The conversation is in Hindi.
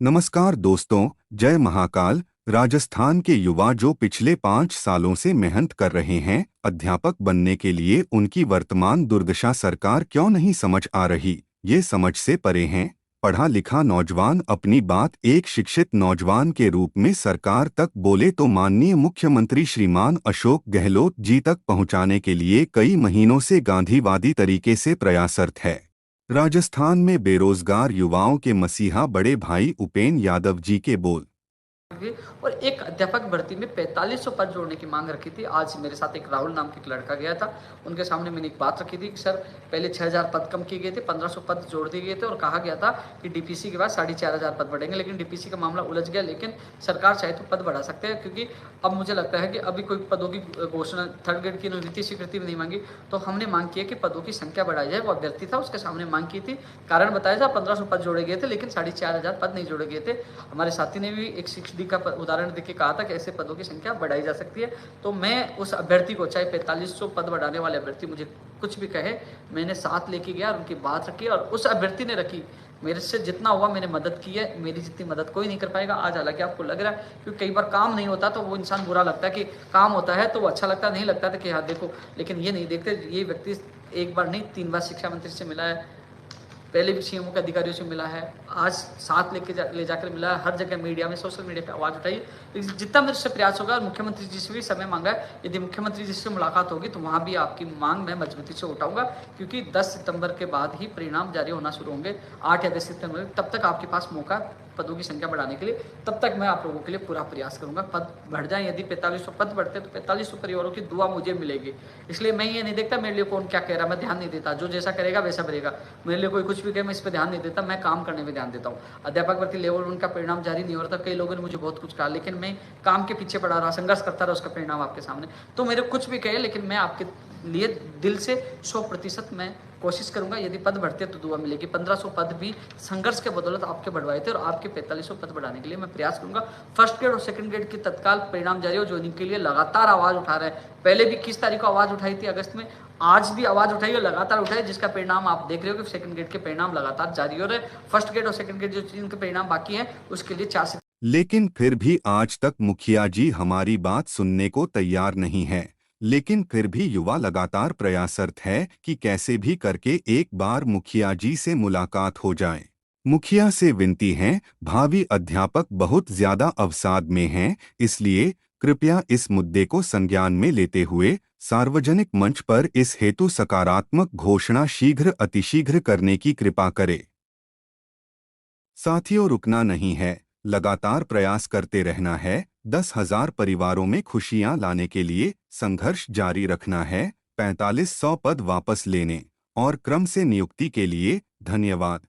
नमस्कार दोस्तों, जय महाकाल। राजस्थान के युवा जो पिछले 5 सालों से मेहनत कर रहे हैं अध्यापक बनने के लिए, उनकी वर्तमान दुर्दशा सरकार क्यों नहीं समझ आ रही, ये समझ से परे हैं। पढ़ा लिखा नौजवान अपनी बात एक शिक्षित नौजवान के रूप में सरकार तक बोले तो माननीय मुख्यमंत्री श्रीमान अशोक गहलोत जी तक पहुंचाने के लिए कई महीनों से गांधीवादी तरीके से प्रयासरत है। राजस्थान में बेरोजगार युवाओं के मसीहा बड़े भाई उपेन यादव जी के बोल। थी और एक अध्यापक भर्ती में 4500 पद जोड़ने की मांग रखी थी। आज मेरे साथ एक राहुल नाम के एक लड़का गया था, उनके सामने मैंने एक बात रखी थी कि सर पहले 6000 पद कम किए गए थे, 1500 पद जोड़ दिए गए थे और कहा गया था कि डीपीसी के बाद 4500 पद बढ़ेंगे, लेकिन डीपीसी का मामला उलझ गया। लेकिन सरकार चाहे तो पद बढ़ा सकते हैं, क्योंकि अब मुझे लगता है कि अभी कोई पदों की घोषणा थर्ड ग्रेड की नीति स्वीकृति भी नहीं मांगी, तो हमने मांग की है कि पदों की संख्या बढ़ाई जाए। वो अभ्यर्थी था, उसके सामने मांग की थी, कारण बताया था 1500 पद जोड़े गए थे लेकिन 4500 पद नहीं जोड़े गए थे। हमारे साथी ने भी एक 6D का उदाहरण देके कहा था कि ऐसे पदों की संख्या बढ़ाई जा सकती है। तो मैं उस अभ्यर्थी को, चाहे 4500 पद बढ़ाने वाले अभ्यर्थी मुझे कुछ भी कहे, मैंने साथ लेके गया और उनकी बात रखी और उस अभ्यर्थी ने रखी। मेरे से जितना हुआ मैंने मदद की है, मेरी जितनी मदद कोई नहीं कर पाएगा। आज हालांकि आपको लग रहा है, क्योंकि कई बार काम नहीं होता तो वो इंसान बुरा लगता है, कि काम होता है तो वो अच्छा लगता नहीं लगता था कि हाँ देखो, लेकिन ये नहीं देखते। ये व्यक्ति एक बार नहीं 3 बार शिक्षा मंत्री से मिला है, पहले भी सीएमओ के अधिकारियों से मिला है, आज साथ ले जाकर मिला है, हर जगह मीडिया में, सोशल मीडिया पे आवाज़ उठाई। लेकिन जितना मेरे से प्रयास होगा, और मुख्यमंत्री जी से भी समय मांगा है, यदि मुख्यमंत्री जी से मुलाकात होगी तो वहाँ भी आपकी मांग मैं मजबूती से उठाऊंगा, क्योंकि 10 सितंबर के बाद ही परिणाम जारी होना शुरू होंगे, 8 या 10 सितंबर, तब तक आपके पास मौका पदों की संख्या बढ़ाने के लिए, तब तक मैं आप लोगों के लिए पूरा प्रयास करूंगा। पद बढ़ जाए, यदि 4500 पद बढ़ते तो 4500 परिवारों की दुआ मुझे मिलेगी। इसलिए मैं ये नहीं देखता मेरे लिए कौन क्या कह रहा है, मैं ध्यान नहीं देता, जो जैसा करेगा वैसा बनेगा। मेरे लिए कोई कुछ भी कहे मैं इस पर ध्यान नहीं देता, मैं काम करने में ध्यान देता हूँ। अध्यापक भर्ती लेवल उनका परिणाम जारी नहीं हो रहा था, कई लोगों ने मुझे बहुत कुछ कहा, लेकिन मैं काम के पीछे पड़ा रहा, संघर्ष करता रहा, उसका परिणाम आपके सामने। तो मेरे कुछ भी कहे, लेकिन मैं आपके लिए दिल से 100% मैं कोशिश करूंगा। यदि पद बढ़ते तो दुआ मिलेगी। 1500 पद भी संघर्ष के बदौलत आपके बढ़वाए थे, और आपके 4500 पद बढ़ाने के लिए मैं प्रयास करूंगा। फर्स्ट ग्रेड और सेकंड ग्रेड की तत्काल परिणाम जारी हो, जो इनके लिए लगातार आवाज उठा रहे हैं। पहले भी 21 तारीख को आवाज उठाई थी अगस्त में, आज भी आवाज उठाई और लगातार उठाई, जिसका परिणाम आप देख रहे हो कि सेकंड ग्रेड के परिणाम लगातार जारी हो रहे हैं। फर्स्ट ग्रेड और सेकंड ग्रेड जो जिनके परिणाम बाकी हैं, उसके लिए 4 लेकिन फिर भी आज तक मुखिया जी हमारी बात सुनने को तैयार नहीं है। लेकिन फिर भी युवा लगातार प्रयासरत है कि कैसे भी करके एक बार मुखिया जी से मुलाकात हो जाए। मुखिया से विनती है, भावी अध्यापक बहुत ज्यादा अवसाद में हैं, इसलिए कृपया इस मुद्दे को संज्ञान में लेते हुए सार्वजनिक मंच पर इस हेतु सकारात्मक घोषणा शीघ्र अतिशीघ्र करने की कृपा करे। साथियों, रुकना नहीं है, लगातार प्रयास करते रहना है। 10,000 परिवारों में खुशियां लाने के लिए संघर्ष जारी रखना है। 4500 पद वापस लेने और क्रम से नियुक्ति के लिए धन्यवाद।